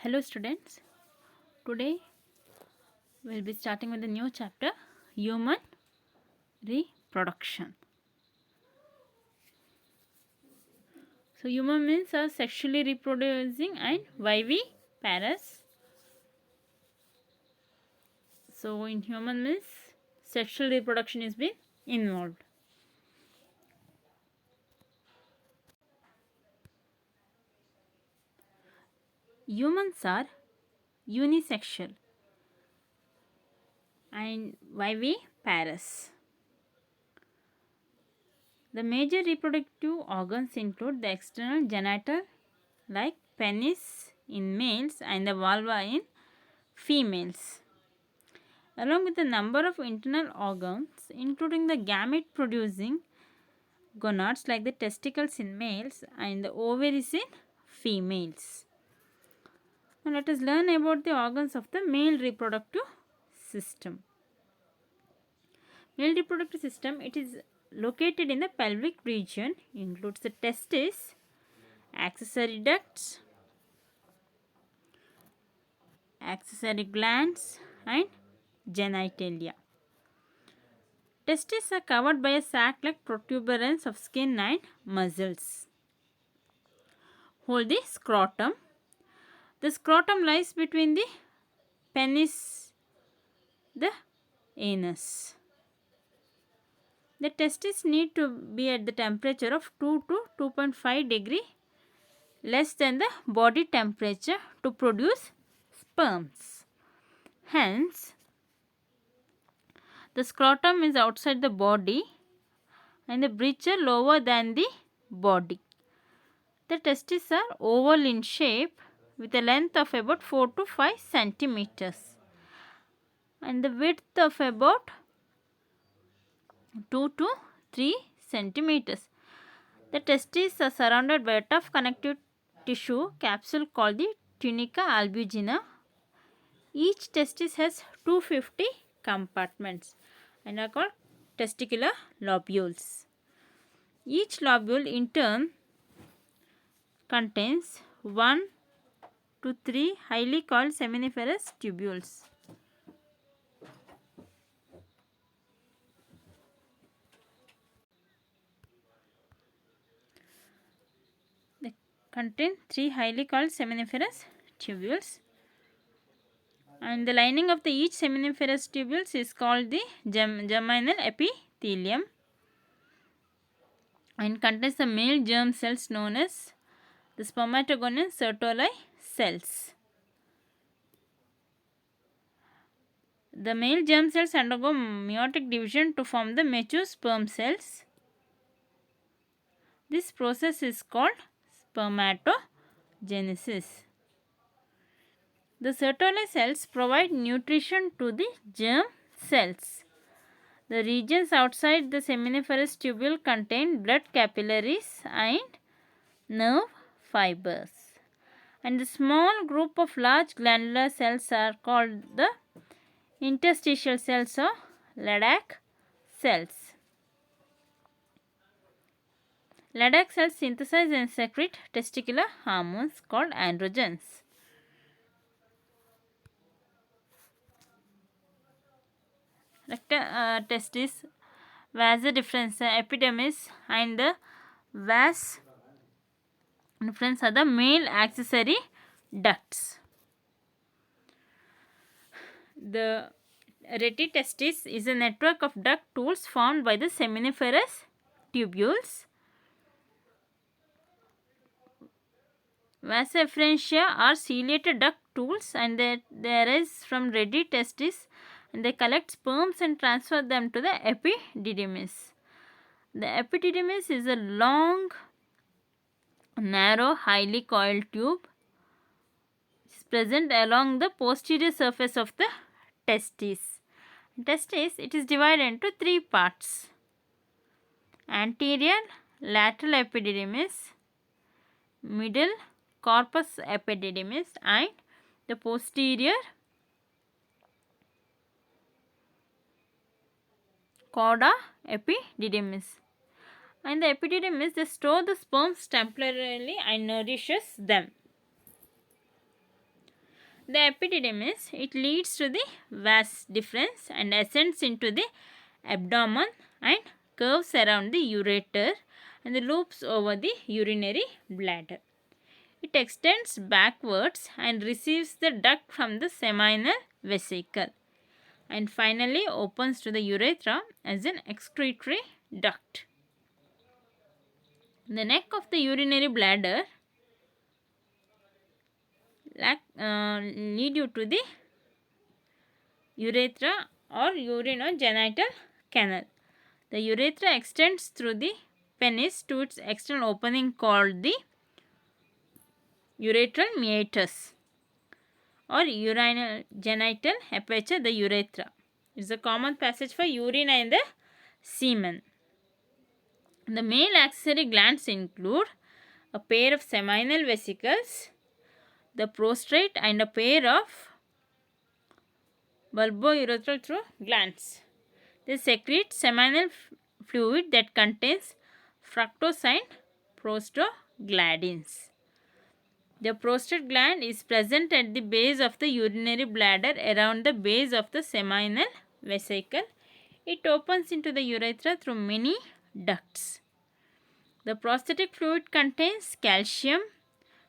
Hello students, today we will be starting with a new chapter, human reproduction. So human means are sexually reproducing and viviparous. So in human means sexual reproduction is being involved. Humans are unisexual and viviparous. The major reproductive organs include the external genital like penis in males and the vulva in females, along with a number of internal organs including the gamete producing gonads like the testicles in males and the ovaries in females. Now let us learn about the organs of the male reproductive system. Male reproductive system, it is located in the pelvic region, includes the testes, accessory ducts, accessory glands and genitalia. Testes are covered by a sac-like protuberance of skin and muscles. Hold the scrotum. The scrotum lies between the penis, the anus. The testes need to be at the temperature of 2 to 2.5 degree less than the body temperature to produce sperms. Hence, the scrotum is outside the body and the breaches lower than the body. The testes are oval in shape with a length of about 4 to 5 centimeters and the width of about 2 to 3 centimeters. The testes are surrounded by a tough connective tissue capsule called the tunica albuginea. Each testis has 250 compartments and are called testicular lobules. Each lobule in turn contains 1 to 3 highly coiled seminiferous tubules. They contain 3 highly coiled seminiferous tubules, and the lining of the each seminiferous tubules is called the germinal epithelium and contains the male germ cells known as the spermatogonian Sertoli cells. The male germ cells undergo meiotic division to form the mature sperm cells. This process is called spermatogenesis. The Sertoli cells provide nutrition to the germ cells. The regions outside the seminiferous tubule contain blood capillaries and nerve fibers. And the small group of large glandular cells are called the interstitial cells or Leydig cells. Leydig cells synthesize and secrete testicular hormones called androgens. Testis, vas deferens, epidermis and the vas deferens are the male accessory ducts. The retitestis is a network of duct tools formed by the seminiferous tubules. Vasa efferentia are ciliated duct tools and they arise from retitestis and they collect sperms and transfer them to the epididymis. The epididymis is a long, narrow, highly coiled tube. It is present along the posterior surface of the testis. Testis, it is divided into 3 parts: anterior lateral epididymis, middle corpus epididymis and the posterior cauda epididymis. And the epididymis, they store the sperms temporarily and nourishes them. The epididymis, it leads to the vas deferens and ascends into the abdomen and curves around the ureter and loops over the urinary bladder. It extends backwards and receives the duct from the seminal vesicle and finally opens to the urethra as an excretory duct. The neck of the urinary bladder lead you to the urethra or urinogenital canal. The urethra extends through the penis to its external opening called the urethral meatus or urinogenital aperture, the urethra. It is a common passage for urine and the semen. The male accessory glands include a pair of seminal vesicles, the prostate, and a pair of bulbourethral glands. They secrete seminal fluid that contains fructose and prostaglandins. The prostate gland is present at the base of the urinary bladder around the base of the seminal vesicle. It opens into the urethra through many ducts. The prostatic fluid contains calcium,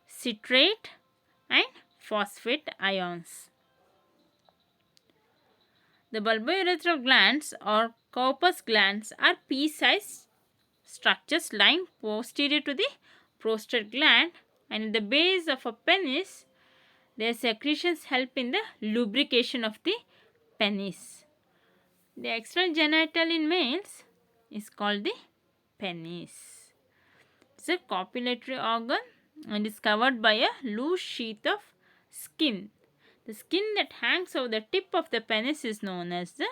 citrate, and phosphate ions. The bulbourethral glands or corpus glands are pea-sized structures lying posterior to the prostate gland, and at the base of a penis, their secretions help in the lubrication of the penis. The external genital in males is called the penis. It's a copulatory organ and is covered by a loose sheath of skin. The skin that hangs over the tip of the penis is known as the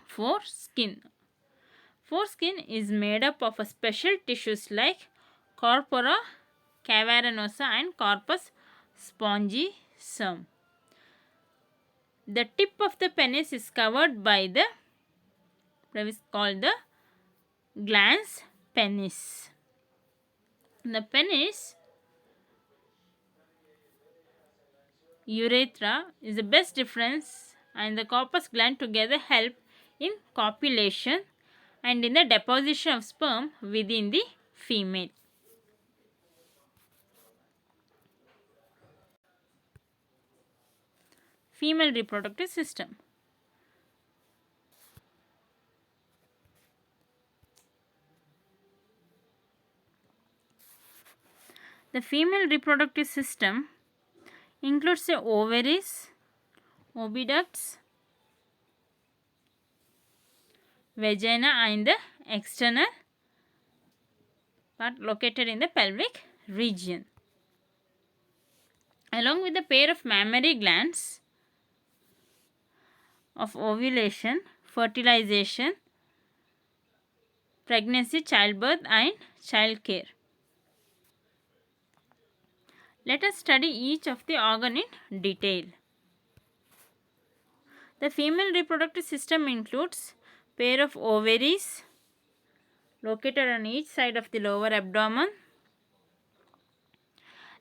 foreskin. Foreskin is made up of a special tissues like corpora cavernosa and corpus spongiosum. The tip of the penis is covered by the called the glans penis. The penis urethra is the best difference, and the corpus gland together help in copulation and in the deposition of sperm within the female. Female reproductive system. The female reproductive system includes the ovaries, oviducts, vagina and the external part located in the pelvic region. Along with a pair of mammary glands of ovulation, fertilization, pregnancy, childbirth and childcare. Let us study each of the organ in detail. The female reproductive system includes pair of ovaries located on each side of the lower abdomen.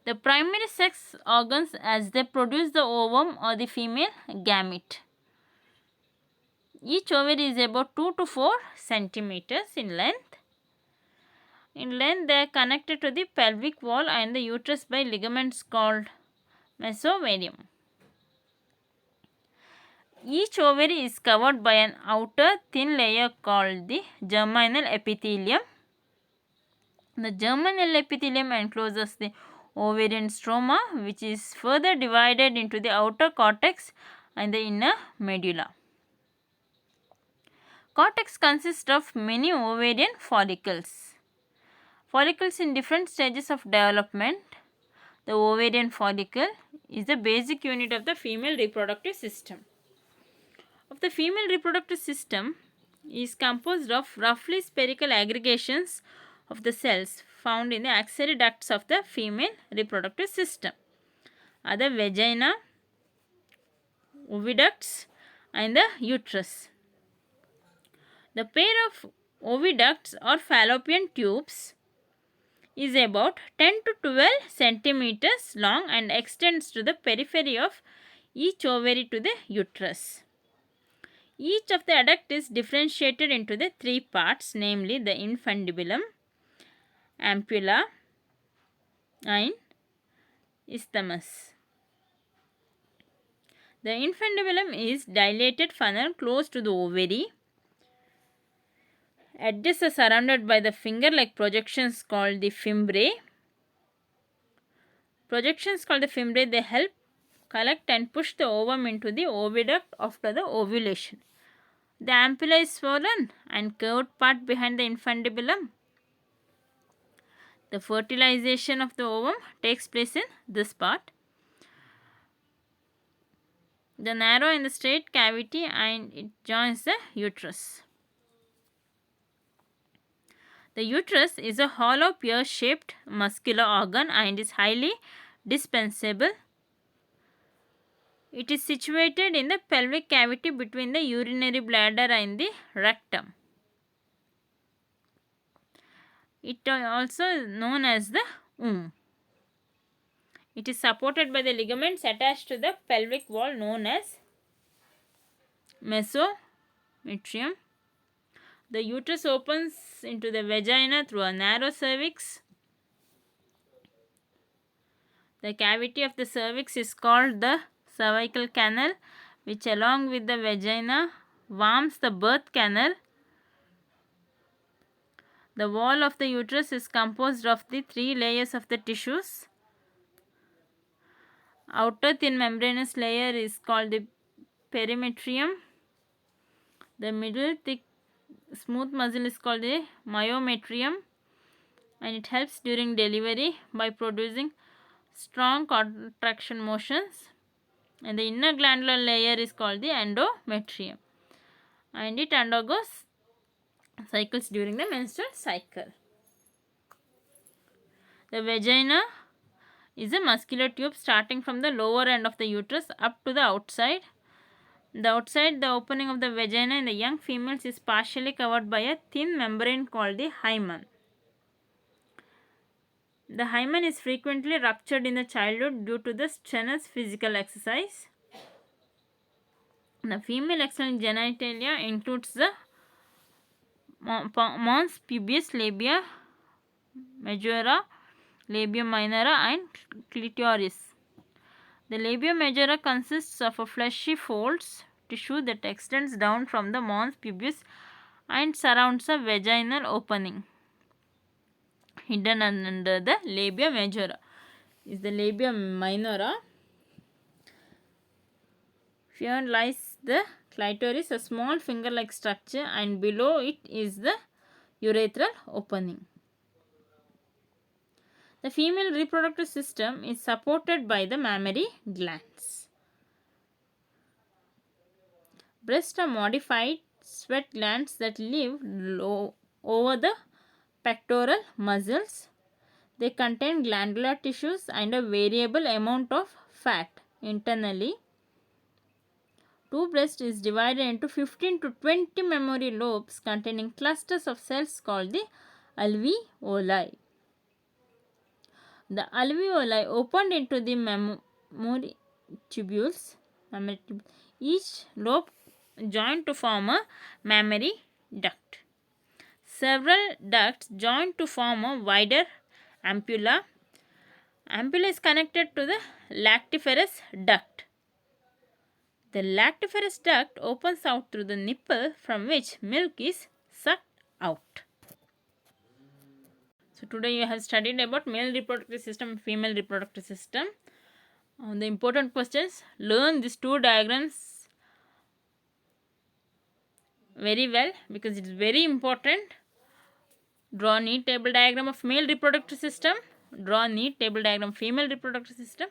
The primary sex organs as they produce the ovum or the female gamete. Each ovary is about 2 to 4 centimeters in length. In length, they are connected to the pelvic wall and the uterus by ligaments called mesomeриum. Each ovary is covered by an outer thin layer called the germinal epithelium. The germinal epithelium encloses the ovarian stroma, which is further divided into the outer cortex and the inner medulla. Cortex consists of many ovarian follicles. Follicles in different stages of development. The ovarian follicle is the basic unit of the female reproductive system. Of the female reproductive system is composed of roughly spherical aggregations of the cells found in the axillary ducts of the female reproductive system are the vagina, oviducts and the uterus. The pair of oviducts or fallopian tubes is about 10 to 12 centimeters long and extends to the periphery of each ovary to the uterus. Each of the adduct is differentiated into the three parts, namely the infundibulum, ampulla, and isthmus. The infundibulum is dilated funnel close to the ovary. Edges are surrounded by the finger-like projections called the fimbriae. Projections called the fimbriae, they help collect and push the ovum into the oviduct after the ovulation. The ampulla is swollen and curved part behind the infundibulum. The fertilization of the ovum takes place in this part. The narrow and the straight cavity, and it joins the uterus. The uterus is a hollow pear-shaped muscular organ and is highly dispensable. It is situated in the pelvic cavity between the urinary bladder and the rectum. It is also known as the womb. It is supported by the ligaments attached to the pelvic wall known as mesometrium. The uterus opens into the vagina through a narrow cervix. The cavity of the cervix is called the cervical canal, which along with the vagina forms the birth canal. The wall of the uterus is composed of the three layers of the tissues. Outer thin membranous layer is called the perimetrium. The middle thick smooth muscle is called the myometrium, and it helps during delivery by producing strong contraction motions. And the inner glandular layer is called the endometrium, and it undergoes cycles during the menstrual cycle. The vagina is a muscular tube starting from the lower end of the uterus up to the outside. The outside, the opening of the vagina in the young females is partially covered by a thin membrane called the hymen. The hymen is frequently ruptured in the childhood due to the strenuous physical exercise. The female external genitalia includes the mons pubis, labia majora, labia minora, and clitoris. The labia majora consists of a fleshy folds tissue that extends down from the mons pubis and surrounds a vaginal opening. Hidden under the labia majora is the labia minora. Here lies the clitoris, a small finger-like structure, and below it is the urethral opening. The female reproductive system is supported by the mammary glands. Breasts are modified sweat glands that live over the pectoral muscles. They contain glandular tissues and a variable amount of fat internally. Two breast is divided into 15 to 20 mammary lobes containing clusters of cells called the alveoli. The alveoli opened into the mammary tubules. Each lobe joined to form a mammary duct. Several ducts join to form a wider ampulla. Ampulla is connected to the lactiferous duct. The lactiferous duct opens out through the nipple from which milk is sucked out. So today you have studied about male reproductive system and female reproductive system. The important questions: learn these two diagrams very well because it is very important. Draw a neat table diagram of male reproductive system. Draw a neat table diagram of female reproductive system.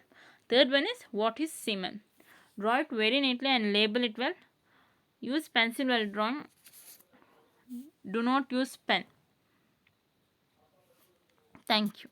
Third one is what is semen. Draw it very neatly and label it well. Use pencil while drawing. Do not use pen. Thank you.